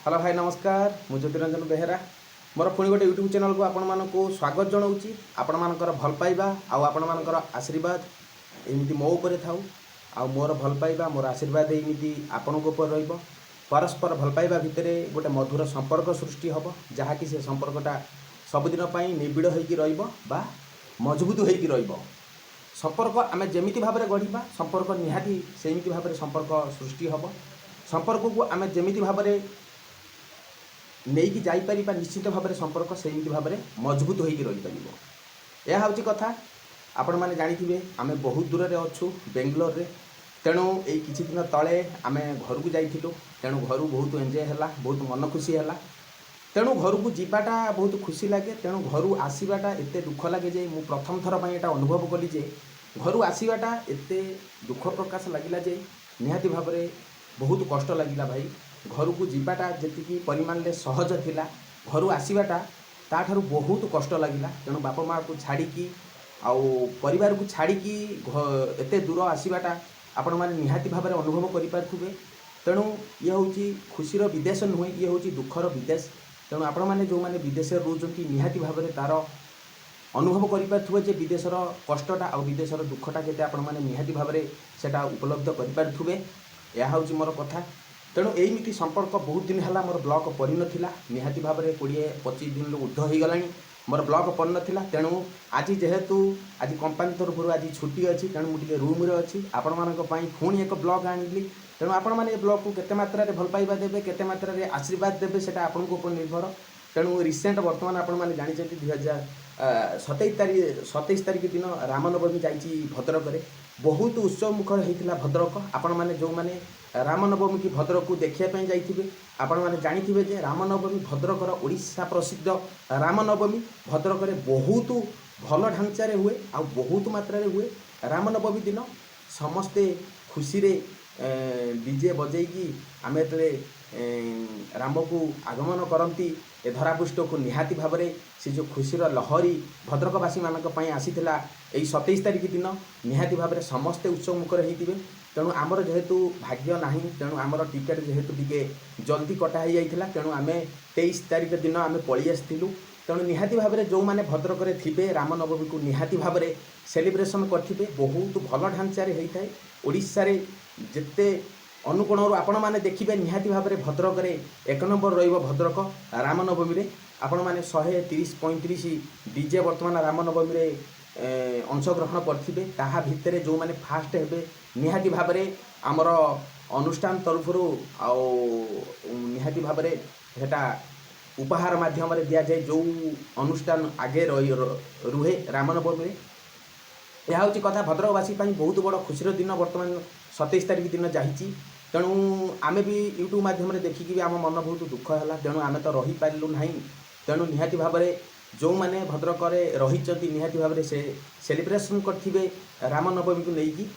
Hello भाई नमस्कार मु ज्योतिरंजन बेहेरा मोर पुणी गोटे यूट्यूब चैनल को आपण स्वागत जनाऊँगी। आपण मानकर भल पाइबा आपण मानकर आशीर्वाद एमती मो उपरे थाउ आउ मोर भल पाइबा मोर आशीर्वाद एमती आपण उपर रहिबो। परस्पर भल पाइबा भितर गोटे मधुर संपर्क सृष्टि हम जहाँकि से संपर्कटा सबुदिन पाई निबिड़ होइकी रहिबो बा मजबूत होइकी रहिबो। संपर्क आम जमिति भाव में गढ़ा संपर्क निहाती सेमिति भाव में संपर्क सृष्टि हम। संपर्क को आम जमिति भाव में नहीं कि जापर निश्चित भाव में संपर्क सेमिति भाव में मजबूत होइकी रही पार। यह हूँ कथा आपण मैंने जानी आम बहुत दूर में अच्छू बेंगलोर रे। तेणु यही किछि दिन तले आम घर को जाइलु। तेणु घर बहुत एंजय है बहुत मन खुशी है। तेणु घर को जीवाटा बहुत खुशी लगे। तेणु घर आसवाटा एत दुख लगे जे मु प्रथम थर पर यहाँ अनुभव कली जे घर आसवाटा एत दुख प्रकाश लगिला जे निहाती भाव में बहुत कष्ट लगिला भाई। घर को जीवाटा जी परिमाण में सहज थिला घर आसवाटा ताठारु बहुत कष्ट लगिला। तेणु बापा माँ को छाड़ी आउ परिवार को छाड़ी एत दूर आसवाटा आपण मैंने निहाती भाव में अनुभव करें। तेणु ये हूँ खुशीर विदेश नुहे ये हूँ दुखर विदेश। तेणु आपण मैंने जो मैंने विदेश रोचती निहाती भाव में तार अनुभव करें जे विदेशर कष्टटा आ विदेशर दुखटा के आपण मैंने निहाती भाव में सेटा उपलब्ध करें। यह हूँ मोर कथा। तेणु यहीमिति संपर्क बहुत दिन है मोर ब्लॉक पड़ी नाला निहाती भाव में 20-25 दिन ऊर्ध हो गला मोर ब्लॉक पड़ नाला। तेणु आज जेहेतु आज कंपानी तरफ आज छुट्टी अच्छी तेणु मुझे रूम्रे अच्छी आपण मानी पुणी एक ब्लॉग आनी। तेणु आपण मैंने ब्लॉग को केते मात्रा रे भल पाइबा देबे केते मात्रा रे आशीर्वाद देबे सेटा आपण को ऊपर निर्भर। तेणु रिसेंट वर्तमान आपण मैंने जानी 2027 तारीख दिन रामनवमी जाइए भद्रक रे बहुत उत्सव मुखर होता भद्रक। आपण मैंने जो मैंने रामनवमी की भद्रक को देखापी जाइए आपण मैंने जानी जे रामनवमी भद्रकर ओडिशा प्रसिद्ध रामनवमी भद्रक रे बहुत भल ढांचारे हुए आ बहुत मात्रा रे हुए। रामनवमी दिन समस्ते खुशी रे डीजे बजेगी आम ये राम को आगमन करती ए धरापृष्ठ को निहाती भाव में से जो खुशीर लहरी भद्रकवासी मानी आसीला यही 27 तारीख दिन निहाती भाव में समस्ते उत्सव मुखर होते। तेणु आमर जेहेतु भाग्य ना तेणु आमर टिकेट जेहेतु टे जल्दी कटा हो जाता तेणु आम 23 तारीख दिन आम पलि आसलु। तेणु निहाती भाव में जो मैंने भद्रक रे थिबे रामनवमी को निहाती भाव में सेलिब्रेशन करेंगे बहुत भल ढांचारे होता है। ओडिशा रे जिते अनुकोणरू आपण मैंने देखिए निहाती भाव में भद्रक रे 1 नंबर रहिबो भद्रक रामनवमी रे। आपण मैंने 130-135 डीजे वर्तमान रामनवमी रे अंशग्रहण करथिबे ताहा भितरे जो मैंने फास्ट हेबे निहाती भाव में आमर अनुष्ठान तरफ निहाती भाव में हेटा उपहार माध्यम दि जाए जो अनुष्ठान आगे रुहे रामनवमी रे। यह हूँ कथा भद्रकवासी बहुत बड़ खुशीर दिन वर्तमान 27 तारीख दिन जाइए। तेणु आमे भी यूट्यूब माध्यम देखिकी आम मन बहुत दुख है। तेणु आमे तो रही पारू ना। तेणु निहाती भाव में जो मैंने भद्रक रही निहाती भाव में से सेलिब्रेशन करेंगे रामनवमी को लेकिन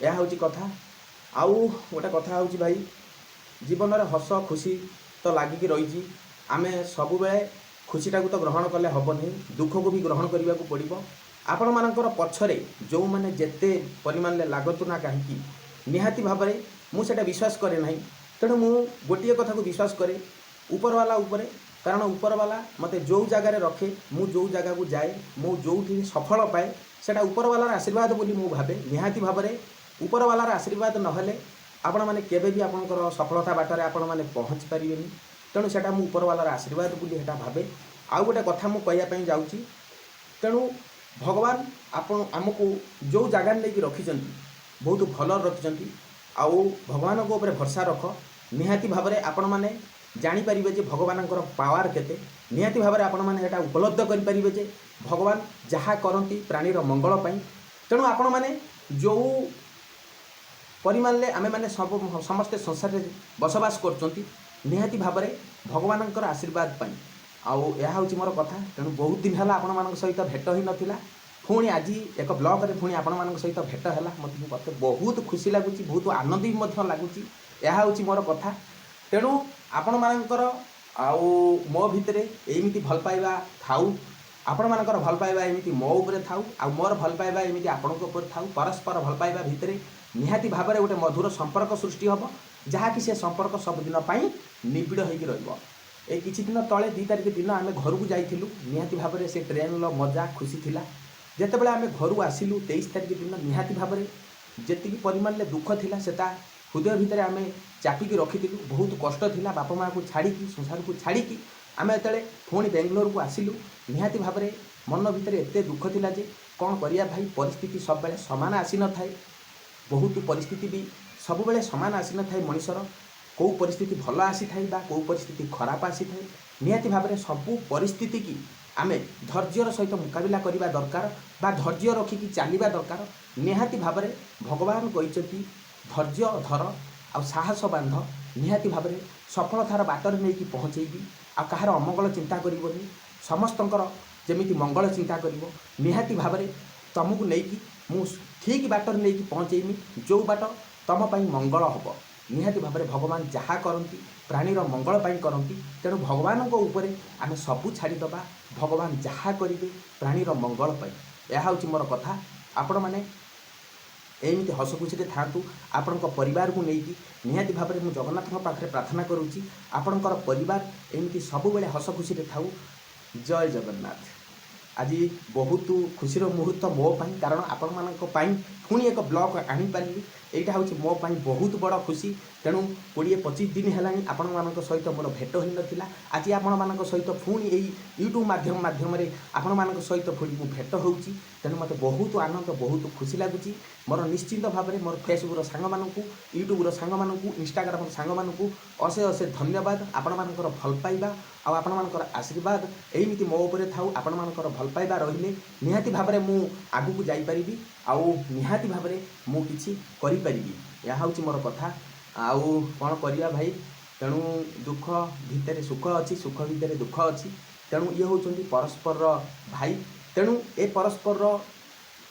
यह हूँ कथा। आउ गोटे कथा हूँ भाई जीवन में हस खुशी तो लगिकी रही आम सब बेले खुशीटा तो ग्रहण कले हम नहीं दुख को भी ग्रहण करने को पड़ो। आपण मानकर पछरे जो मैंने जेते परिमाण में लागतु ना कहीं निहाती भाव में मुझे विश्वास करे ना। तेणु मु गोटे कथा को विश्वास करे उपरवाला उपरे। कारण उपरवाला मते जो जगार रखे मु जो जगह को जाए मु जो सफल पाए सेटा उपरवालार आशीर्वाद बोली मु भावे। निहाती भाव में उपरवालार आशीर्वाद नहेले आपण मैंने केबे भी आपणकर सफलता बाटर आपण मैंने पहुँच पारे। तेणु सेटा मु उपरवालार आशीर्वाद बोली हेटा भावे। आउ गोटे कथा मु कहवाई जाऊँगी। तेणु भगवान आपण आमको जो जगार लेकिन रखिंट बहुत भल रखिंट आउ भगवान को ऊपर भरसा रख निहाती भाव में आपण मैंने जानीपर जे भगवान पावर केते निहाती भाव में आपण मैंने एटा उपलब्ध करें जे भगवान जहाँ करती प्राणीर मंगल पाई। तेणु आपण मैंने जो परिमाण में आमे मैंने सब समस्ते संसार में बसवास कर निहाती भाव में भगवान आशीर्वाद पाई। आउ यह हूँ मोर कथा। तेणु बहुत दिन है आपण मान सहित भेट ही नाला पुणी आज एक ब्लॉग रे पुणी आपण मान सहित भेट है मत बहुत खुशी लगुच बहुत आनंद भी लगुच। यह हूँ मोर कथा। तेणु आपण मानकर आउ मो भितर एमती भल पाइबा थाउ आपण मानकर भल पाइबा एमती मो उपरे थाउ आ मोर भल पाइबा एमती आपण उपर थाउ। परस्पर भल पाइबा भितर निहाती भाव में गोटे मधुर संपर्क सृष्टि हम। जहाँकि से संपर्क सबुदिन निबिड़ होकर रहिबो। ए किछि दिन तले 2 तारिख दिन आम घर को जाइलु निहाती भाव में से ट्रेन मजा खुशी थिला। जेतेबेले आम घर आसिलु 23 तारिख दिन निहाती भाव में जी परिमाण में दुख थिला सेटा हृदय भितर आम चापिकी रखिलु। बहुत कष्ट थिला बापा माँ को छाड़ी संसार को छाड़ी आम एत पुणी बेंगलोर को आसिलु निहाती भाव में मन भितर एत दुख थिला जे कौन करिया भाई परिस्थिति सब बेले समान आसी न थाए। बहुत परिस्थिति भी सब बेले समान आसी न थाए। मनिषर कौ परिस्थिति भल आसी थाए बा कौ परिस्थिति खराब आसी थाए। निहाती भाव में सबू परिस्थिति की आमे धैर्यर सहित मुकाबिला करने दरकार बा धैर्य रखिकी चलवा दरकार। निहाती भाव में भगवान कहते धैर्य धर आ साहस बांध निहाती भाव में सफलतार बाटर नहीं पहुँचेबी आ कहार अमंगल चिंता करनी समस्तंकर जमीती मंगल चिंता कर निहाती भाव में तुमको लेकिन मु ठीक बाटर नहीं पहुँचेमी जो बाट तुम मंगल हम। निहाती भाव में भगवान जहाँ करती प्राणीर मंगल करती तेणु भगवान उपरे आमे सबू छाड़ीद भगवान जहाँ करेंगे प्राणीर मंगल यह हूँ मोर कथा। आपण मैंने एमती हस खुशी था आपण परिवार को लेकिन निहाती भाव में मुझे जगन्नाथ पाखे प्रार्थना करुँची आपणकर परिवार एमती सब बेले हस खुशी था। जय जगन्नाथ। आज बहुत खुशी मुहूर्त मो पाई कारण आपण मानक पुणी एक ब्लॉग आनीपारि यहाँ हूँ मो पाई बहुत बड़ खुशी। तेणु 20-25 दिन है आपण मान सहित मोर भेट हो नाला। आज आपण मान सहित पुणी यही यूट्यूब माध्यम आपण मान सहित पुणी मु भेट हो। तेणु मत बहुत आनंद बहुत खुशी लगुच। मोर निश्चिंत भाव में मोर फेसबुक सांग मानू यूट्यूब सांग मानू इंस्टाग्राम सांग मानू अशे अशे धन्यवाद। आपण मानकर भल पाइबा आपण मानकर आशीर्वाद एमती मो उपरे थाउ। आपण मानकर भल पाइबा रहिले निहाती भाव में मु आगु को जाई परिबी आउ निहाती भाव में मु किछि करि परिबी। यह हूँ मोर कथा। आउ कौन करिया भाई तेणु दुख भितर सुख अच्छी सुख भितर दुख अच्छी। तेणु ये होचंदी परस्पर भाई। तेणु ए परस्पर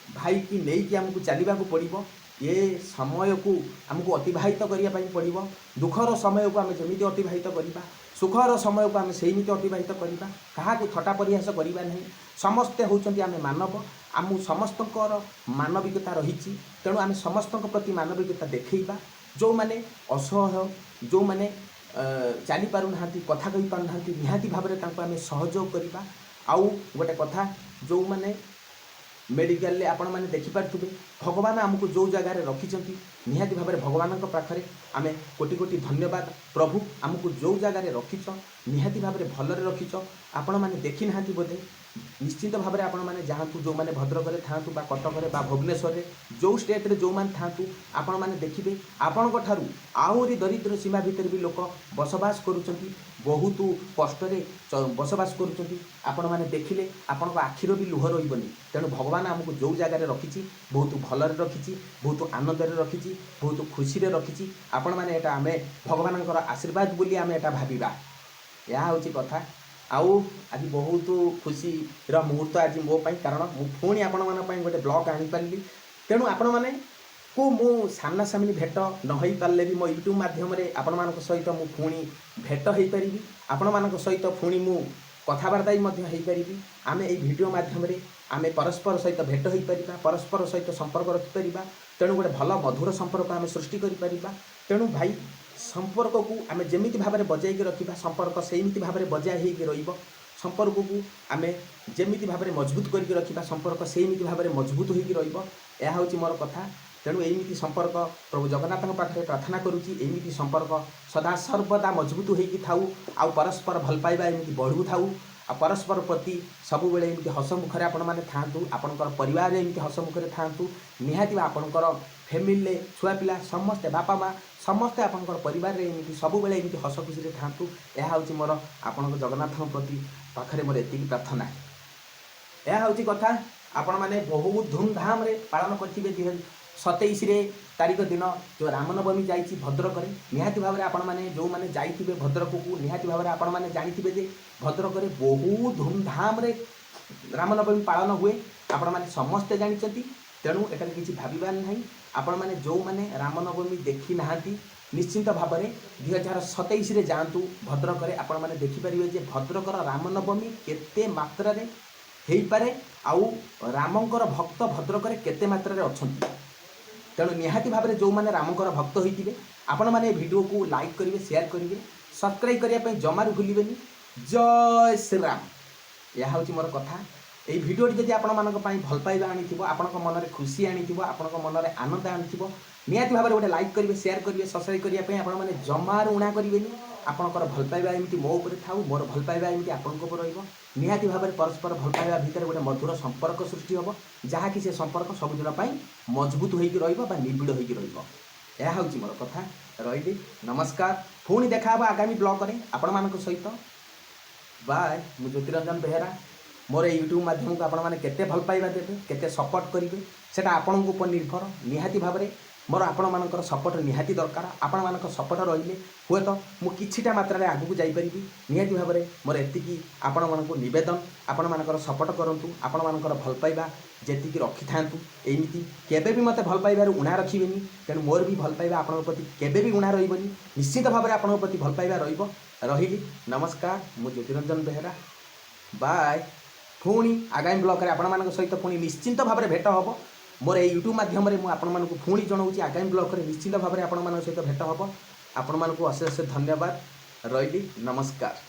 भाई की लेकिन आमको चलने को पड़ो। ये समय को आमको अतिवाहित करने पड़ो। दुखर समय को आम जमी अतिवाहित करवा सुखर समय को आम सेमती अतिवाहित करवा क्या थटा परिहास करवा नहीं। समस्ते होचंदी आम मानव आम समस्तंकर मानविकता रही। तेणु आम समस्त प्रति मानविकता देखा जो मैंने असहाय जो मैंने चली पार ना कथा कही पार ना निहाती भाव में आम सहयोग करवा। आउ गोटे कथा जो मैंने मेडिकल आपण मैंने देखिपे भगवान आमको जो जगार रखिंट निहाती भाव में भगवान पाखे आम कोटि कोटि धन्यवाद। प्रभु आमको जो जगार रखिच निहाती भाव में भलरे रखिच। आपण मैंने देखी ना बोधे निश्चित भाव में आपण मैंने जातु जो मैंने भद्रक था कटक भुवनेश्वर जो स्टेट रे जो मैंने था आपण मैंने देखिए आपण आहरी दरिद्र सीमा भितर भी लोक बसवास करुँच बहुत कष्ट बसवास करुँच देखिले आपण आखिर भी लुह रही। तेणु भगवान आमको जो जगार रखी बहुत भलरे रखी बहुत आनंद रखी बहुत खुशी रखी। आपण मैंने यहाँ आम भगवान आशीर्वाद बोली आम यहाँ भाविबा। यह हूँ कथा। आउ आज बहुत खुशी मुहूर्त आज मो पाई कारण मु पुणी आपण मान गोटे ब्लॉग आनीपारि। तेणु आपण मैंने को मु सामना सामनी भेट न हो पारे भी मो यूट्यूब माध्यम आपण मान सहित मु पुणी भेट हो पारि। आपण मान सहित पुणी मु कथबार्ता हो पारि। आम ये वीडियो माध्यम आम परस्पर सहित भेट हो पार परस्पर सहित संपर्क रखिपर। तेणु गोटे भल मधुर संपर्क आम सृष्टि कर। तेणु भाई संपर्क को आम जमी भाव में बजाई रखा संपर्क सेमती भाव में बजाय हो संपर्क को आम जमी भाव में मजबूत करके रखा संपर्क सेमती भाव में मजबूत हो यह हूँ मोर कथा। तेणु एमती संपर्क प्रभु जगन्नाथ पाखे प्रार्थना करुँची एमती संपर्क सदा सर्वदा मजबूत होगी थाऊ। आउ परस्पर भल पाइबा एमती बढ़ू थाऊ। आ परस्पर प्रति सबु बेले एमती हसमुखरे आपण मैंने था आपणकर परिवार एमती हसमुखरे था निहाती आपणकर फैमिली छुआ पिला समस्ते बापा माँ समस्ते आपणकर परिवार एमती सबु बेले एमती हस खुशी था। यह हूँ मोर आपण जगन्नाथ प्रति पाखरे मोर एति प्रार्थना। यह हूँ कथा। आपण मैंने बहुत धूमधाम रे पालन करेंगे 27 तारीख दिन जो रामनवमी जाइए भद्रक निहाती भाव में आपण मैंने जो मैंने जाइए भद्रक को निहाती भाव में आपण मैंने जानते जे भद्रक में बहुत धूमधाम रे रामनवमी पालन हुए आपण मैंने समस्ते जानते। तेणु एटार किसी भावार ना आपण मैंने जो मैंने रामनवमी देखी ना निश्चिंत भाव में 2027 जातु भद्रक में आपण मैंने देखिपारे भद्रकर रामनवमी केते मात्रा हो पारे आउ रामंकर भक्त भद्रक केते मात्रा अच्छा। तेणु निहाती भाव में जो मैंने रामकर भक्त होते आपण मैंने वीडियो को लाइक करेंगे, शेयर करेंगे, सब्सक्राइब करने जमार भूलें। जय श्री राम। यह हूँ मोर कथा। এই ভিডিওটি যদি ଆପଣମାନଙ୍କ ପାଇଁ ଭଲ ପାଇବା ଆଣିଥିବ, ଆପଣଙ୍କ ମନରେ ଖୁସି ଆଣିଥିବ, ଆପଣଙ୍କ ମନରେ ଆନନ୍ଦ ଆଣିଥିବ, ନିହାତି ଭାବରେ ଗୋଟେ ଲାଇକ୍ କରିବେ, ସେୟାର କରିବେ, ସବସ୍କ୍ରାଇବ୍ କରିବା ପାଇଁ ଆପଣମାନେ ଜମାରୁ ଉଣା କରିବେନି। ଆପଣଙ୍କର ଭଲ ପାଇବା ଏମିତି ମୋ ଉପରେ ଥାଉ, ମୋର ଭଲ ପାଇବା ଏମିତି ଆପଣଙ୍କ ଉପରେ ରହିବ। ନିହାତି ଭାବରେ ପରସ୍ପର ଭଲ ପାଇବା ଭିତରେ ଗୋଟେ ମଧୁର ସମ୍ପର୍କ ସୃଷ୍ଟି ହେବ, ଯାହାକି ସେ ସମ୍ପର୍କ ସବୁଦିନ ପାଇଁ ମଜବୁତ ହୋଇକି ରହିବ ବା ନିବିଡ଼ ହୋଇକି ରହିବ। ଏହା ହେଉଛି ମୋର କଥା। ରହିଲି, ନମସ୍କାର। ପୁଣି ଦେଖା ହେବ ଆଗାମୀ ବ୍ଲଗରେ ଆପଣମାନଙ୍କ ସହିତ। ବାଏ। ମୁଁ ଜ୍ୟୋତିରଞ୍ଜନ ବେହେରା। मोर यूट्यूब माध्यम को आपण मैंने केते भल पाइबा देबे, केते सपोर्ट करेंगे, सेटा आपण ऊपर निर्भर। निहाती भाव में मोर आपण मानकर सपोर्ट निहाती दरकार। आपण मानक सपोर्ट रहिले हुए तो मु किछिटा मात्रा आगु को जाई परिबी। निहाती भाव में मोर एतिकी आपण मानक निवेदन, आपण मानकर सपोर्ट करंतु, आपण मानकर भल पाइबा जेतिकी रखि थांतु। एमिति केबे भी मते भल पाइबार उणा रखिबेनी। तेणु मोर भी भल पाइबा आपण प्रति केबे भी उणा रहिबनी। निश्चित भाव में आपण प्रति भल पाइबा रहिबो। रहिली, नमस्कार। मु ज्योतिरंजन बेहेरा। बाय। पुणी आगामी ब्लॉग रे आपण सहित पुणी निश्चिंत भाव में भेट हम। मोर यूट्यूब माध्यम मुझे पुणी जनाऊँ आगामी ब्लॉग रे निश्चिंत भाव में आपण सहित भेट हम। आपण अशेष धन्यवाद। रही, नमस्कार।